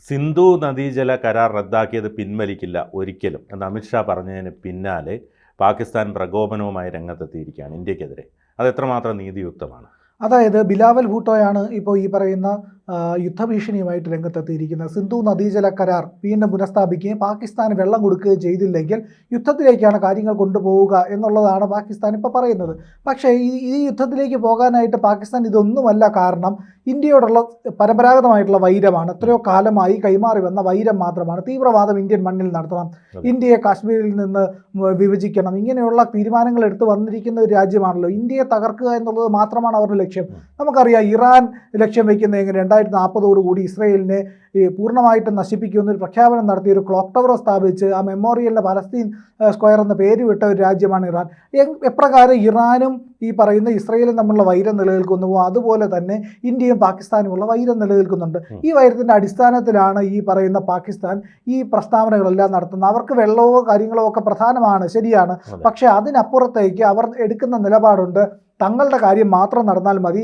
സിന്ധു നദീജല കരാർ റദ്ദാക്കിയത് പിൻവലിക്കില്ല ഒരിക്കലും എന്ന് അമിത്ഷാ പറഞ്ഞതിന് പിന്നാലെ പാകിസ്ഥാൻ പ്രകോപനവുമായി രംഗത്തെത്തിയിരിക്കുകയാണ് ഇന്ത്യക്കെതിരെ. അത് എത്രമാത്രം നീതിയുക്തമാണ്? അതായത് ബിലാവൽ ഭൂട്ടോയാണ് ഇപ്പോൾ ഈ പറയുന്ന യുദ്ധഭീഷണിയുമായിട്ട് രംഗത്തെത്തിയിരിക്കുന്നത്. സിന്ധു നദീജല കരാർ വീണ്ടും പുനഃസ്ഥാപിക്കുകയും പാകിസ്ഥാന് വെള്ളം കൊടുക്കുകയും ചെയ്തില്ലെങ്കിൽ യുദ്ധത്തിലേക്കാണ് കാര്യങ്ങൾ കൊണ്ടുപോവുക എന്നുള്ളതാണ് പാകിസ്ഥാൻ ഇപ്പോൾ പറയുന്നത്. പക്ഷേ ഈ യുദ്ധത്തിലേക്ക് പോകാനായിട്ട് പാകിസ്ഥാൻ ഇതൊന്നുമല്ല കാരണം. ഇന്ത്യയോടുള്ള പരമ്പരാഗതമായിട്ടുള്ള വൈരമാണ്, എത്രയോ കാലമായി കൈമാറി വന്ന വൈരം മാത്രമാണ്. തീവ്രവാദം ഇന്ത്യൻ മണ്ണിൽ നടത്തണം, ഇന്ത്യയെ കാശ്മീരിൽ നിന്ന് വിഭജിക്കണം, ഇങ്ങനെയുള്ള തീരുമാനങ്ങൾ എടുത്ത് വന്നിരിക്കുന്ന ഒരു രാജ്യമാണല്ലോ. ഇന്ത്യയെ തകർക്കുക എന്നുള്ളത് മാത്രമാണ് അവരുടെ ലക്ഷ്യം. നമുക്കറിയാം ഇറാൻ ലക്ഷ്യം വയ്ക്കുന്നത് എങ്ങനെ 2040 ഇസ്രയേലിനെ പൂർണ്ണമായിട്ടും നശിപ്പിക്കുമെന്നൊരു പ്രഖ്യാപനം നടത്തി ഒരു ക്ലോക്ക് ടവർ സ്ഥാപിച്ച് ആ മെമ്മോറിയലിന് പലസ്തീൻ സ്ക്വയർ എന്ന പേര് വിട്ട ഒരു രാജ്യമാണ് ഇറാൻ. എപ്രകാരം ഇറാനും ഈ പറയുന്ന ഇസ്രയേലും തമ്മിലുള്ള വൈരം നിലനിൽക്കുന്നുവോ അതുപോലെ തന്നെ ഇന്ത്യയും പാകിസ്ഥാനുമുള്ള വൈരം നിലനിൽക്കുന്നുണ്ട്. ഈ വൈരത്തിൻ്റെ അടിസ്ഥാനത്തിലാണ് ഈ പറയുന്ന പാകിസ്ഥാൻ ഈ പ്രസ്താവനകളെല്ലാം നടത്തുന്നത്. അവർക്ക് വെള്ളമോ കാര്യങ്ങളോ ഒക്കെ പ്രധാനമാണ്, ശരിയാണ്. പക്ഷേ അതിനപ്പുറത്തേക്ക് അവർ എടുക്കുന്ന നിലപാടുണ്ട്, തങ്ങളുടെ കാര്യം മാത്രം നടന്നാൽ മതി,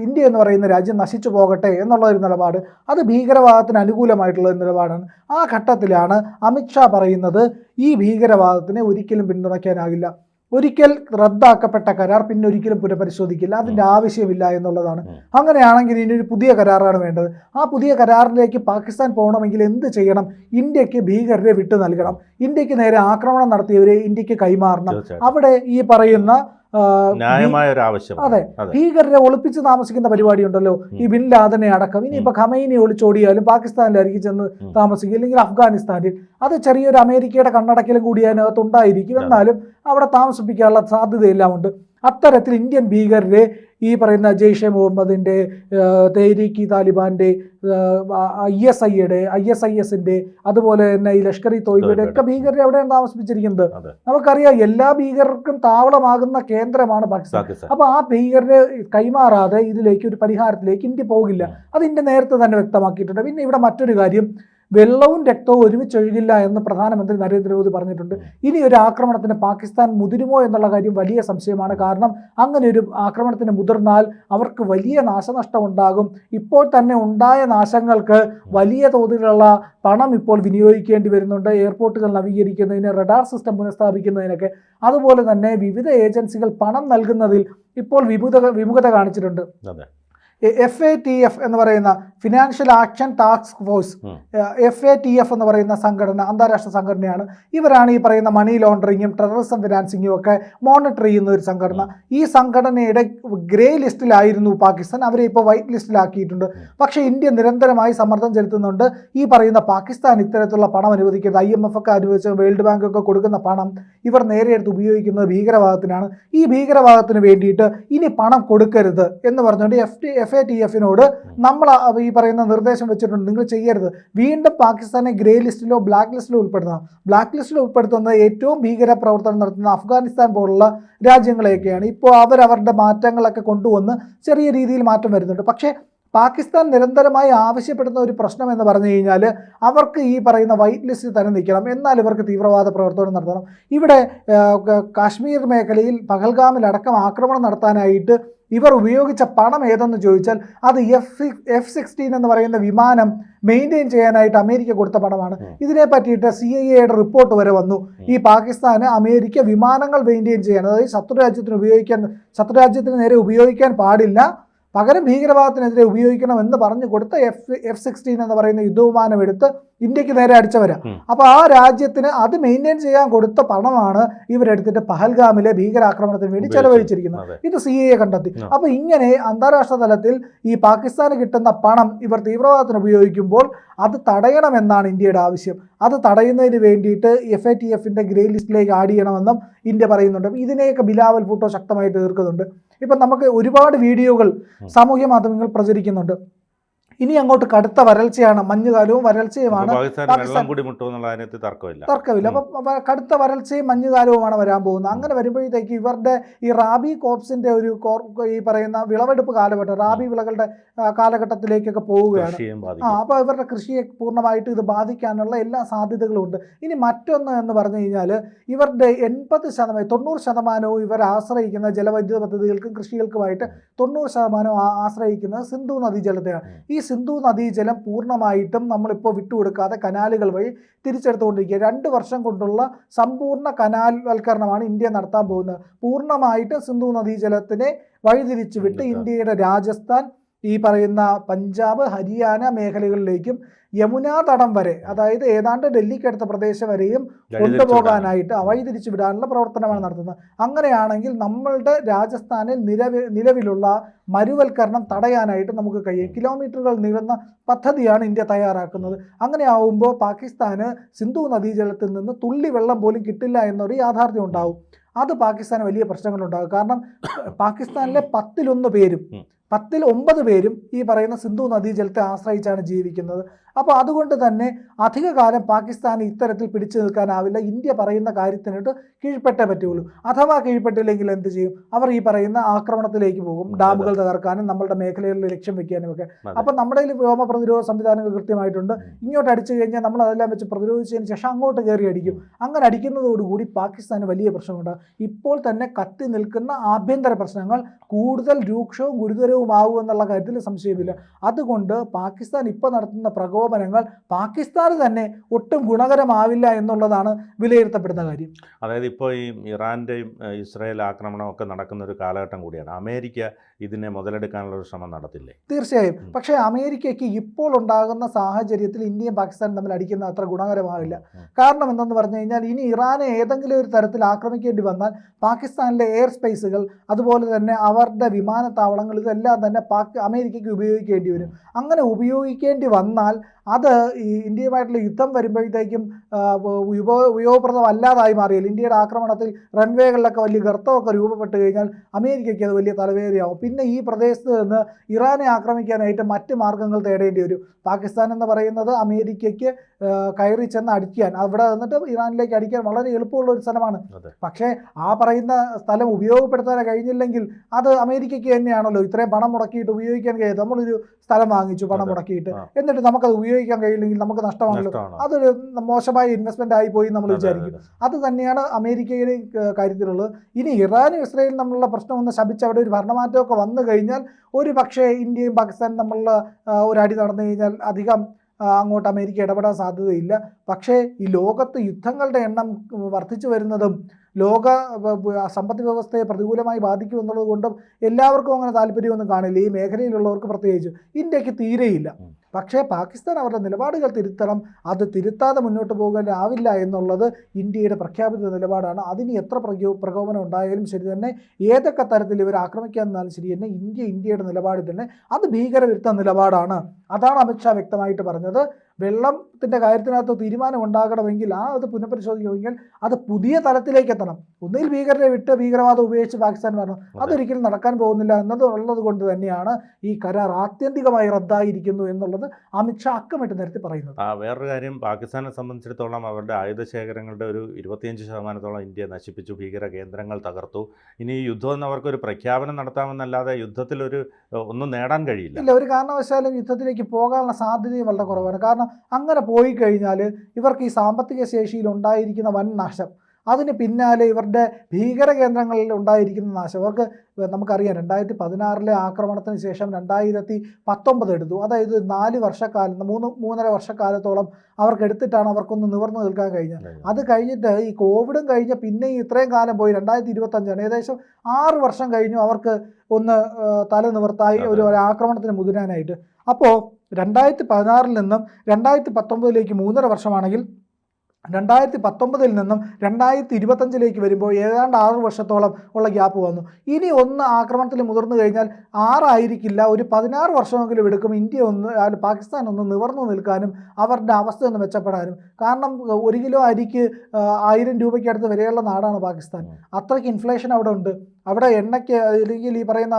ഇന്ത്യ എന്ന് പറയുന്ന രാജ്യം നശിച്ചു പോകട്ടെ എന്നുള്ള ഒരു നിലപാട്. അത് ഭീകരവാദത്തിന് അനുകൂലമായിട്ടുള്ള ഒരു നിലപാടാണ്. ആ ഘട്ടത്തിലാണ് അമിത്ഷാ പറയുന്നത് ഈ ഭീകരവാദത്തിനെ ഒരിക്കലും പിന്തുണയ്ക്കാനാകില്ല, ഒരിക്കൽ റദ്ദാക്കപ്പെട്ട കരാർ പിന്നെ ഒരിക്കലും പുനഃപരിശോധിക്കില്ല, അതിൻ്റെ ആവശ്യമില്ല എന്നുള്ളതാണ്. അങ്ങനെയാണെങ്കിൽ ഇനി ഒരു പുതിയ കരാറാണ് വേണ്ടത്. ആ പുതിയ കരാറിലേക്ക് പാകിസ്ഥാൻ പോകണമെങ്കിൽ എന്ത് ചെയ്യണം? ഇന്ത്യക്ക് ഭീകരരെ വിട്ടു നൽകണം, ഇന്ത്യക്ക് നേരെ ആക്രമണം നടത്തിയവരെ ഇന്ത്യക്ക് കൈമാറണം. അവിടെ ഈ പറയുന്ന ന്യായമായ ഒരു ആവശ്യം. അതെ, ഭീകരരെ ഒളിപ്പിച്ച് താമസിക്കുന്ന പരിപാടി ഉണ്ടല്ലോ, ഈ ബിൻ ലാദനെ അടക്കം. ഇനിയിപ്പോൾ ഖമൈനി ഒളിച്ചോടിയാലും പാകിസ്ഥാനിലായിരിക്കും ചെന്ന് താമസിക്കുക, അല്ലെങ്കിൽ അഫ്ഗാനിസ്ഥാനിൽ. അത് ചെറിയൊരു അമേരിക്കയുടെ കണ്ണടക്കലും കൂടി അതിനകത്ത് ഉണ്ടായിരിക്കും, എന്നാലും അവിടെ താമസിപ്പിക്കാനുള്ള സാധ്യതയെല്ലാം ഉണ്ട്. അത്തരത്തിൽ ഇന്ത്യൻ ഭീകരരെ ഈ പറയുന്ന ജെയ്ഷെ മുഹമ്മദിൻ്റെ, തെഹ്രീക്ക് താലിബാൻ്റെ, ISIയുടെ, ISISൻ്റെ, അതുപോലെ തന്നെ ഈ ലഷ്കർ ഇ തോയ്ബയുടെ ഒക്കെ ഭീകരരെ എവിടെയാണ് താമസിപ്പിച്ചിരിക്കുന്നത്? നമുക്കറിയാം എല്ലാ ഭീകരർക്കും താവളമാകുന്ന കേന്ദ്രമാണ് പാകിസ്ഥാൻ. അപ്പോൾ ആ ഭീകരരെ കൈമാറാതെ ഇതിലേക്ക് ഒരു പരിഹാരത്തിലേക്ക് ഇന്ത്യ പോകില്ല. അത് ഇന്ത്യ നേരത്തെ തന്നെ വ്യക്തമാക്കിയിട്ടുണ്ട്. പിന്നെ ഇവിടെ മറ്റൊരു കാര്യം, വെള്ളവും രക്തവും ഒരുമിച്ചൊഴുകില്ല എന്ന് പ്രധാനമന്ത്രി നരേന്ദ്രമോദി പറഞ്ഞിട്ടുണ്ട്. ഇനി ഒരു ആക്രമണത്തിന് പാകിസ്ഥാൻ മുതിരുമോ എന്നുള്ള കാര്യം വലിയ സംശയമാണ്. കാരണം അങ്ങനെ ഒരു ആക്രമണത്തിന് മുതിർന്നാൽ അവർക്ക് വലിയ നാശനഷ്ടം ഉണ്ടാകും. ഇപ്പോൾ തന്നെ ഉണ്ടായ നാശങ്ങൾക്ക് വലിയ തോതിലുള്ള പണം ഇപ്പോൾ വിനിയോഗിക്കേണ്ടി വരുന്നുണ്ട്. എയർപോർട്ടുകൾ നവീകരിക്കുന്നതിന്, റഡാർ സിസ്റ്റം പുനഃസ്ഥാപിക്കുന്നതിനൊക്കെ. അതുപോലെ തന്നെ വിവിധ ഏജൻസികൾ പണം നൽകുന്നതിൽ ഇപ്പോൾ വിമുഖത കാണിച്ചിട്ടുണ്ട്. FATF എന്ന് പറയുന്ന financial action task force, FATF എന്ന് പറയുന്ന സംഘടന അന്താരാഷ്ട്ര സംഘടനയാണ്. ഇവരാണ് ഈ പറയുന്ന മണി ലോണ്ടറിങ്ങും ടെററിസം ഫിനാൻസിങ്ങും ഒക്കെ മോണിറ്റർ ചെയ്യുന്ന ഒരു സംഘടന. ഈ സംഘടനയുടെ ഗ്രേ ലിസ്റ്റിലായിരുന്നു പാകിസ്ഥാൻ, അവരെ ഇപ്പോൾ വൈറ്റ് ലിസ്റ്റിലാക്കിയിട്ടുണ്ട്. പക്ഷേ ഇന്ത്യ നിരന്തരമായി സമ്മർദ്ദം ചെലുത്തുന്നുണ്ട്. ഈ പറയുന്ന പാകിസ്ഥാൻ ഇത്തരത്തിലുള്ള പണം അനുവദിക്കുന്നത്, IMF ഒക്കെ അനുവദിച്ച് വേൾഡ് ബാങ്ക് ഒക്കെ കൊടുക്കുന്ന പണം ഇവർ നേരെ എടുത്ത് ഉപയോഗിക്കുന്നത് ഭീകരവാദത്തിനാണ്. ഈ ഭീകരവാദത്തിന് വേണ്ടിയിട്ട് ഇനി പണം കൊടുക്കരുത് എന്ന് പറഞ്ഞുകൊണ്ട് FATF-നോട് നമ്മൾ ഈ പറയുന്ന നിർദ്ദേശം വെച്ചിട്ടുണ്ട്, നിങ്ങൾ ചെയ്യരുത്. വീണ്ടും പാകിസ്ഥാനെ ഗ്രേ ലിസ്റ്റിലോ ബ്ലാക്ക് ലിസ്റ്റിലോ ഉൾപ്പെടുത്തണം. ബ്ലാക്ക് ലിസ്റ്റിൽ ഉൾപ്പെടുത്തുന്നത് ഏറ്റവും ഭീകര പ്രവർത്തനം നടത്തുന്ന അഫ്ഗാനിസ്ഥാൻ പോലുള്ള രാജ്യങ്ങളെയൊക്കെയാണ്. ഇപ്പോൾ അവരവരുടെ മാറ്റങ്ങളൊക്കെ കൊണ്ടുവന്ന് ചെറിയ രീതിയിൽ മാറ്റം വരുന്നുണ്ട്. പക്ഷേ പാകിസ്ഥാൻ നിരന്തരമായി ആവശ്യപ്പെടുന്ന ഒരു പ്രശ്നം എന്ന് പറഞ്ഞു കഴിഞ്ഞാൽ അവർക്ക് ഈ പറയുന്ന വൈറ്റ് ലിസ്റ്റിൽ തന്നെ നിൽക്കണം, എന്നാൽ ഇവർക്ക് തീവ്രവാദ പ്രവർത്തനം നടത്തണം. ഇവിടെ കാശ്മീർ മേഖലയിൽ പഹൽഗാമിലടക്കം ആക്രമണം നടത്താനായിട്ട് ഇവർ ഉപയോഗിച്ച പണം ഏതെന്ന് ചോദിച്ചാൽ അത് F-16 എന്ന് പറയുന്ന വിമാനം മെയിൻറ്റെയിൻ ചെയ്യാനായിട്ട് അമേരിക്ക കൊടുത്ത പണമാണ്. ഇതിനെ പറ്റിയിട്ട് CIA-യുടെ റിപ്പോർട്ട് വരെ വന്നു. ഈ പാകിസ്ഥാന് അമേരിക്ക വിമാനങ്ങൾ മെയിൻറ്റെയിൻ ചെയ്യാൻ, അതായത് ശത്രുരാജ്യത്തിന് നേരെ ഉപയോഗിക്കാൻ പാടില്ല, പകരം ഭീകരവാദത്തിനെതിരെ ഉപയോഗിക്കണമെന്ന് പറഞ്ഞു കൊടുത്ത F-16 എന്ന് പറയുന്ന യുദ്ധവിമാനം എടുത്ത് ഇന്ത്യക്ക് നേരെ അടിച്ചവരാ. അപ്പോൾ ആ രാജ്യത്തിന് അത് മെയിൻറ്റെയിൻ ചെയ്യാൻ കൊടുത്ത പണമാണ് ഇവരെടുത്തിട്ട് പഹൽഗാമിലെ ഭീകരാക്രമണത്തിന് വേണ്ടി ചെലവഴിച്ചിരിക്കുന്നത്. ഇത് CIA കണ്ടെത്തി. അപ്പോൾ ഇങ്ങനെ അന്താരാഷ്ട്ര തലത്തിൽ ഈ പാകിസ്ഥാന് കിട്ടുന്ന പണം ഇവർ തീവ്രവാദത്തിന് ഉപയോഗിക്കുമ്പോൾ അത് തടയണമെന്നാണ് ഇന്ത്യയുടെ ആവശ്യം. അത് തടയുന്നതിന് വേണ്ടിയിട്ട് FATF-ന്റെ ഗ്രേ ലിസ്റ്റിലേക്ക് ആഡ് ചെയ്യണമെന്നും ഇന്ത്യ പറയുന്നുണ്ട്. ഇതിനെയൊക്കെ ബിലാവൽ ഭൂട്ടോ ശക്തമായിട്ട് എതിർക്കുന്നുണ്ട്. ഇപ്പം നമുക്ക് ഒരുപാട് വീഡിയോകൾ സാമൂഹ്യ മാധ്യമങ്ങൾ പ്രചരിക്കുന്നുണ്ട്. ഇനി അങ്ങോട്ട് കടുത്ത വരൾച്ചയാണ്, മഞ്ഞുകാലവും വരൾച്ചയുമാണ്. തർക്കമില്ല. അപ്പം കടുത്ത വരൾച്ചയും മഞ്ഞുകാലവുമാണ് വരാൻ പോകുന്നത്. അങ്ങനെ വരുമ്പോഴത്തേക്ക് ഇവരുടെ ഈ റാബി കോപ്സിന്റെ ഒരു ഈ പറയുന്ന വിളവെടുപ്പ് കാലഘട്ടം, റാബി വിളകളുടെ കാലഘട്ടത്തിലേക്കൊക്കെ പോവുകയാണ്. അപ്പോൾ ഇവരുടെ കൃഷിയെ പൂർണ്ണമായിട്ട് ഇത് ബാധിക്കാനുള്ള എല്ലാ സാധ്യതകളും ഉണ്ട്. ഇനി മറ്റൊന്ന് എന്ന് പറഞ്ഞു കഴിഞ്ഞാൽ ഇവരുടെ 90% ഇവർ ആശ്രയിക്കുന്ന ജലവൈദ്യുത പദ്ധതികൾക്കും കൃഷികൾക്കുമായിട്ട് 90% ആശ്രയിക്കുന്നത് സിന്ധു നദീജലത്തെയാണ്. ഈ സിന്ധു നദീജലം പൂർണ്ണമായിട്ടും നമ്മളിപ്പോൾ വിട്ടുകൊടുക്കാതെ കനാലുകൾ വഴി തിരിച്ചെടുത്തുകൊണ്ടിരിക്കുക. 2 വർഷം കൊണ്ടുള്ള സമ്പൂർണ്ണ കനാൽവൽക്കരണമാണ് ഇന്ത്യ നടത്താൻ പോകുന്നത്. പൂർണ്ണമായിട്ട് സിന്ധു നദീജലത്തിനെ വഴിതിരിച്ചു വിട്ട് ഇന്ത്യയുടെ രാജസ്ഥാൻ, ഈ പറയുന്ന പഞ്ചാബ്, ഹരിയാന മേഖലകളിലേക്കും യമുനാ തടം വരെ, അതായത് ഏതാണ്ട് ഡൽഹിക്കടുത്ത പ്രദേശം വരെയും കൊണ്ടുപോകാനായിട്ട് വഴിതിരിച്ചു വിടാനുള്ള പ്രവർത്തനമാണ് നടത്തുന്നത്. അങ്ങനെയാണെങ്കിൽ നമ്മളുടെ രാജസ്ഥാനിൽ നിലവിലുള്ള മരുവൽക്കരണം തടയാനായിട്ട് നമുക്ക് കഴിയും. കിലോമീറ്ററുകൾ നീളുന്ന പദ്ധതിയാണ് ഇന്ത്യ തയ്യാറാക്കുന്നത്. അങ്ങനെ ആവുമ്പോൾ പാകിസ്ഥാന് സിന്ധു നദീജലത്തിൽ നിന്ന് തുള്ളി വെള്ളം പോലും കിട്ടില്ല എന്നൊരു യാഥാർത്ഥ്യം ഉണ്ടാവും. അത് പാകിസ്ഥാന് വലിയ പ്രശ്നങ്ങളുണ്ടാകും. കാരണം പാകിസ്ഥാനിലെ 10 പേരും 9 പേരും ഈ പറയുന്ന സിന്ധു നദീജലത്തെ ആശ്രയിച്ചാണ് ജീവിക്കുന്നത്. അപ്പോൾ അതുകൊണ്ട് തന്നെ അധികകാലം പാകിസ്ഥാന് ഇത്തരത്തിൽ പിടിച്ചു നിൽക്കാനാവില്ല. ഇന്ത്യ പറയുന്ന കാര്യത്തിനിട്ട് കീഴ്പ്പെട്ടേ പറ്റുള്ളൂ. അഥവാ കീഴ്പ്പെട്ടില്ലെങ്കിൽ എന്ത് ചെയ്യും? അവർ ഈ പറയുന്ന ആക്രമണത്തിലേക്ക് പോകും, ഡാമുകൾ തകർക്കാനും നമ്മളുടെ മേഖലകളിൽ ലക്ഷ്യം വെക്കാനും ഒക്കെ. അപ്പം നമ്മുടെ കയ്യിൽ വ്യോമ പ്രതിരോധ സംവിധാനങ്ങൾ കൃത്യമായിട്ടുണ്ട്. ഇങ്ങോട്ട് അടിച്ചു കഴിഞ്ഞാൽ നമ്മൾ അതെല്ലാം വെച്ച് പ്രതിരോധിച്ചതിന് ശേഷം അങ്ങോട്ട് കയറി അടിക്കും. അങ്ങനെ അടിക്കുന്നതോടുകൂടി പാകിസ്ഥാന് വലിയ പ്രശ്നമുണ്ടാകും. ഇപ്പോൾ തന്നെ കത്തി നിൽക്കുന്ന ആഭ്യന്തര പ്രശ്നങ്ങൾ കൂടുതൽ രൂക്ഷവും ഗുരുതരവുമാകുമെന്നുള്ള കാര്യത്തിൽ സംശയമില്ല. അതുകൊണ്ട് പാകിസ്ഥാൻ ഇപ്പോൾ നടത്തുന്ന പ്രകോപനങ്ങൾ പാകിസ്ഥാന് തന്നെ ഒട്ടും ഗുണകരമാവില്ല എന്നുള്ളതാണ് വിലയിരുത്തപ്പെടുന്ന കാര്യം. അതായത് ഇപ്പോൾ ഈ ഇറാൻ്റെയും ഇസ്രായേൽ ആക്രമണമൊക്കെ നടക്കുന്ന ഒരു കാലഘട്ടം കൂടിയാണ്. അമേരിക്ക ഇതിനെ മുതലെടുക്കാനുള്ള ഒരു ശ്രമം നടത്തില്ലേ? തീർച്ചയായും. പക്ഷേ അമേരിക്കയ്ക്ക് ഇപ്പോൾ ഉണ്ടാകുന്ന സാഹചര്യത്തിൽ ഇന്ത്യയും പാകിസ്ഥാനും തമ്മിൽ അടിക്കുന്ന അത്ര ഗുണകരമാവില്ല. കാരണം എന്തെന്ന് പറഞ്ഞു കഴിഞ്ഞാൽ, ഇനി ഇറാനെ ഏതെങ്കിലും ഒരു തരത്തിൽ ആക്രമിക്കേണ്ടി വന്നാൽ പാകിസ്ഥാനിലെ എയർ സ്പേസുകൾ, അതുപോലെ തന്നെ അവരുടെ വിമാനത്താവളങ്ങൾ, ഇതെല്ലാം തന്നെ അമേരിക്കയ്ക്ക് ഉപയോഗിക്കേണ്ടി വരും. അങ്ങനെ ഉപയോഗിക്കേണ്ടി വന്നാൽ അത് ഈ ഇന്ത്യയുമായിട്ടുള്ള യുദ്ധം വരുമ്പോഴത്തേക്കും ഉപയോഗപ്രദമല്ലാതായി മാറിയാൽ, ഇന്ത്യയുടെ ആക്രമണത്തിൽ റൺവേകളിലൊക്കെ വലിയ ഗർത്തമൊക്കെ രൂപപ്പെട്ട് കഴിഞ്ഞാൽ അമേരിക്കയ്ക്ക് അത് വലിയ തലവേദനയാവും. പിന്നെ ഈ പ്രദേശത്ത് നിന്ന് ഇറാനെ ആക്രമിക്കാനായിട്ട് മറ്റ് മാർഗ്ഗങ്ങൾ തേടേണ്ടി വരും. പാകിസ്ഥാൻ എന്ന് പറയുന്നത് അമേരിക്കയ്ക്ക് കയറി ചെന്ന് അടിക്കാൻ, അവിടെ നിന്നിട്ട് ഇറാനിലേക്ക് അടിക്കാൻ വളരെ എളുപ്പമുള്ള ഒരു സ്ഥലമാണ്. പക്ഷേ ആ പറയുന്ന സ്ഥലം ഉപയോഗപ്പെടുത്താൻ കഴിഞ്ഞില്ലെങ്കിൽ അത് അമേരിക്കയ്ക്ക് തന്നെയാണല്ലോ ഇത്രയും പണം മുടക്കിയിട്ട് ഉപയോഗിക്കാൻ കഴിയും. നമ്മളൊരു സ്ഥലം വാങ്ങിച്ചു പണം മുടക്കിയിട്ട്, എന്നിട്ട് നമുക്കത് ഉപയോഗിക്കാൻ കഴിയില്ലെങ്കിൽ നമുക്ക് നഷ്ടമാണല്ലോ. അതൊരു മോശമായ ഇൻവെസ്റ്റ്മെന്റ് ആയി പോയി നമ്മൾ വിചാരിക്കും. അത് തന്നെയാണ് അമേരിക്കയുടെ കാര്യത്തിലുള്ളത്. ഇനി ഇറാനും ഇസ്രായേലും തമ്മിലുള്ള പ്രശ്നം ഒന്ന് ശപിച്ച് അവിടെ ഒരു ഭരണമാറ്റമൊക്കെ വന്നു കഴിഞ്ഞാൽ ഒരു പക്ഷേ ഇന്ത്യയും പാകിസ്ഥാനും തമ്മിലുള്ള ഒരു അടി നടന്നു കഴിഞ്ഞാൽ അധികം അങ്ങോട്ട് അമേരിക്ക ഇടപെടാൻ സാധ്യതയില്ല. പക്ഷേ ഈ ലോകത്ത് യുദ്ധങ്ങളുടെ എണ്ണം വർദ്ധിച്ചു വരുന്നതും ലോക സമ്പദ് വ്യവസ്ഥയെ പ്രതികൂലമായി ബാധിക്കുമെന്നുള്ളത് കൊണ്ടും എല്ലാവർക്കും അങ്ങനെ താല്പര്യമൊന്നും കാണില്ല. ഈ മേഖലയിലുള്ളവർക്ക് പ്രത്യേകിച്ച്. ഇന്ത്യക്ക് തീരെയില്ല. പക്ഷേ പാകിസ്ഥാൻ അവരുടെ നിലപാടുകൾ തിരുത്തണം. അത് തിരുത്താതെ മുന്നോട്ട് പോകാനാവില്ല എന്നുള്ളത് ഇന്ത്യയുടെ പ്രഖ്യാപിത നിലപാടാണ്. അതിന് എത്ര പ്രകോപനം ഉണ്ടായാലും ശരി തന്നെ, ഏതൊക്കെ തരത്തിൽ ഇവർ ആക്രമിക്കാൻ നിന്നാലും ശരി തന്നെ, ഇന്ത്യയുടെ നിലപാട് തന്നെ അത് ഭീകരവിരുദ്ധ നിലപാടാണ്. അതാണ് അമിത്ഷാ വ്യക്തമായിട്ട് പറഞ്ഞത്. വെള്ളത്തിൻ്റെ കാര്യത്തിനകത്ത് തീരുമാനം ഉണ്ടാകണമെങ്കിൽ അത് പുനഃപരിശോധിക്കണമെങ്കിൽ അത് പുതിയ തലത്തിലേക്ക് എത്തണം. ഒന്നിൽ ഭീകരരെ വിട്ട് ഭീകരവാദം ഉപയോഗിച്ച് പാകിസ്ഥാൻ വരണം. അതൊരിക്കലും നടക്കാൻ പോകുന്നില്ല എന്നുള്ളത് കൊണ്ട് തന്നെയാണ് ഈ കരാർ ആത്യന്തികമായി റദ്ദായിരിക്കുന്നു എന്നുള്ളത് അമിത്ഷാ അക്കമിട്ട് നിരത്തി പറയുന്നത്. വേറൊരു കാര്യം, പാകിസ്ഥാനെ സംബന്ധിച്ചിടത്തോളം അവരുടെ ആയുധശേഖരങ്ങളുടെ ഒരു 25% ഇന്ത്യ നശിപ്പിച്ചു, ഭീകര കേന്ദ്രങ്ങൾ തകർത്തു. ഇനി യുദ്ധം എന്ന് അവർക്കൊരു പ്രഖ്യാപനം നടത്താമെന്നല്ലാതെ യുദ്ധത്തിലൊരു ഒന്നും നേടാൻ കഴിയില്ല. ഇല്ല, ഒരു കാരണവശാലും യുദ്ധത്തിലേക്ക് പോകാനുള്ള സാധ്യതയും വളരെ കുറവാണ്. കാരണം അങ്ങനെ പോയി കഴിഞ്ഞാൽ ഇവർക്ക് ഈ സാമ്പത്തിക ശേഷിയിൽ ഉണ്ടായിരിക്കുന്ന വൻ നാശം, അതിന് പിന്നാലെ ഇവരുടെ ഭീകര കേന്ദ്രങ്ങളിൽ ഉണ്ടായിരിക്കുന്ന നാശം, അവർക്ക് നമുക്കറിയാം 2016 ആക്രമണത്തിന് ശേഷം 2019 എടുത്തു. അതായത് 4 വർഷക്കാലം, 3.5 വർഷക്കാലത്തോളം അവർക്ക് എടുത്തിട്ടാണ് അവർക്കൊന്ന് നിവർന്നു നിൽക്കാൻ കഴിഞ്ഞത്. അത് കഴിഞ്ഞിട്ട് ഈ കോവിഡും കഴിഞ്ഞ് പിന്നെ ഇത്രയും കാലം പോയി 2025, ഏകദേശം 6 വർഷം കഴിഞ്ഞു അവർക്ക് ഒന്ന് തല നിവർത്തായി ഒരു ആക്രമണത്തിന് മുതിരാനായിട്ട്. അപ്പോൾ 2016 നിന്നും 2019 3.5 വർഷമാണെങ്കിൽ 2019 നിന്നും 2025 വരുമ്പോൾ ഏതാണ്ട് 6 വർഷത്തോളം ഉള്ള ഗ്യാപ്പ് വന്നു. ഇനി ഒന്ന് ആക്രമണത്തിൽ മുതിർന്നു കഴിഞ്ഞാൽ 6 ആയിരിക്കില്ല, ഒരു 16 വർഷമെങ്കിലും എടുക്കും പാകിസ്ഥാൻ ഒന്ന് നിവർന്നു നിൽക്കാനും അവരുടെ അവസ്ഥ ഒന്ന് മെച്ചപ്പെടാനും. കാരണം 1 കിലോ അരിക്ക് 1000 രൂപയ്ക്ക് അടുത്ത് വിലയുള്ള നാടാണ് പാകിസ്ഥാൻ. അത്രയ്ക്ക് ഇൻഫ്ലേഷൻ അവിടെ ഉണ്ട്. അവിടെ എണ്ണയ്ക്ക് അല്ലെങ്കിൽ ഈ പറയുന്ന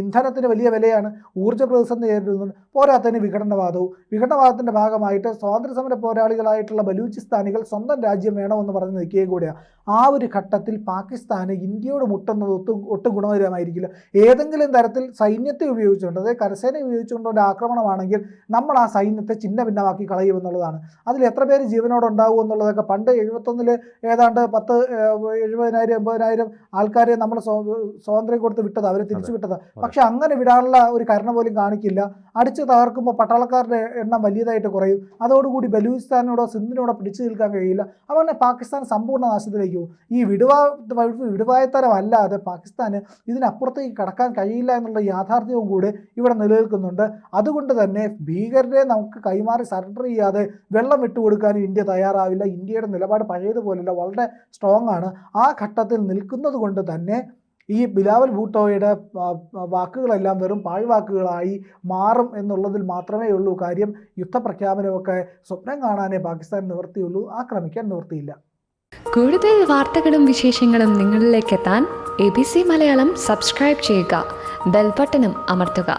ഇന്ധനത്തിന് വലിയ വിലയാണ്. ഊർജ്ജ പ്രതിസന്ധി നേരിടുന്നുണ്ട്. പോരാത്തതിന് വിഘടനവാദത്തിൻ്റെ ഭാഗമായിട്ട് സ്വാതന്ത്ര്യസമര പോരാളികളായിട്ടുള്ള ബലൂചിസ്ഥാനികൾ സ്വന്തം രാജ്യം വേണമെന്ന് പറഞ്ഞ് നിൽക്കുകയും കൂടെയാണ്. ആ ഒരു ഘട്ടത്തിൽ പാകിസ്ഥാന് ഇന്ത്യയോട് മുട്ടുന്നത് ഒട്ടും ഗുണകരമായിരിക്കില്ല. ഏതെങ്കിലും തരത്തിൽ സൈന്യത്തെ ഉപയോഗിച്ചുകൊണ്ട്, അതായത് കരസേന ഉപയോഗിച്ചുകൊണ്ട് ഒരു ആക്രമണമാണെങ്കിൽ നമ്മൾ ആ സൈന്യത്തെ ചിന്ന ഭിന്നമാക്കി കളയുമെന്നുള്ളതാണ്. അതിൽ എത്ര പേര് ജീവനോടുണ്ടാവും എന്നുള്ളതൊക്കെ പണ്ട് 71 ഏതാണ്ട് 70,000 80,000 10,000 ആൾക്കാരെ നമ്മൾ സ്വാതന്ത്ര്യം കൊടുത്ത് വിട്ടത്, അവരെ തിരിച്ചു വിട്ടത്. പക്ഷെ അങ്ങനെ വിടാനുള്ള ഒരു കരുണ പോലും കാണിക്കില്ല. അടിച്ചു തകർക്കുമ്പോൾ പട്ടാളക്കാരുടെ എണ്ണം വലിയതായിട്ട് കുറയും. അതോടുകൂടി ബലൂചിസ്ഥാനോടോ സിന്ധിനോടോ പിടിച്ചു നിൽക്കാൻ കഴിയില്ല. അതുകൊണ്ട് പാകിസ്ഥാൻ സമ്പൂർണ്ണ നാശത്തിലേക്ക് പോകും. ഈ വിടുവായത്തരം അല്ലാതെ പാകിസ്ഥാന് ഇതിനപ്പുറത്തേക്ക് കടക്കാൻ കഴിയില്ല എന്നുള്ള യാഥാർത്ഥ്യവും കൂടെ ഇവിടെ നിലനിൽക്കുന്നുണ്ട്. അതുകൊണ്ട് തന്നെ ഭീകരരെ നമുക്ക് കൈമാറി സറണ്ടർ ചെയ്യാതെ വെള്ളം വിട്ടുകൊടുക്കാനും ഇന്ത്യ തയ്യാറാവില്ല. ഇന്ത്യയുടെ നിലപാട് പഴയതുപോലെയല്ല, വളരെ സ്ട്രോങ് ആണ്. ആ ഘട്ടത്തിൽ നിൽക്കുന്നത് കൊണ്ട് തന്നെ ഈ ബിലാവൽ ഭൂട്ടോയുടെ വാക്കുകളെല്ലാം വെറും പാഴ്വാക്കുകളായി മാറും എന്നുള്ളതിൽ മാത്രമേ ഉള്ളൂ കാര്യം. യുദ്ധപ്രഖ്യാപനമൊക്കെ സ്വപ്നം കാണാനേ പാകിസ്ഥാൻ നിവൃത്തിയുള്ളൂ, ആക്രമിക്കാൻ നിവൃത്തിയില്ല. കൂടുതൽ വാർത്തകളും വിശേഷങ്ങളും നിങ്ങളിലേക്ക് എത്താൻ ABC മലയാളം സബ്സ്ക്രൈബ് ചെയ്യുക, ബെൽ ബട്ടണും അമർത്തുക.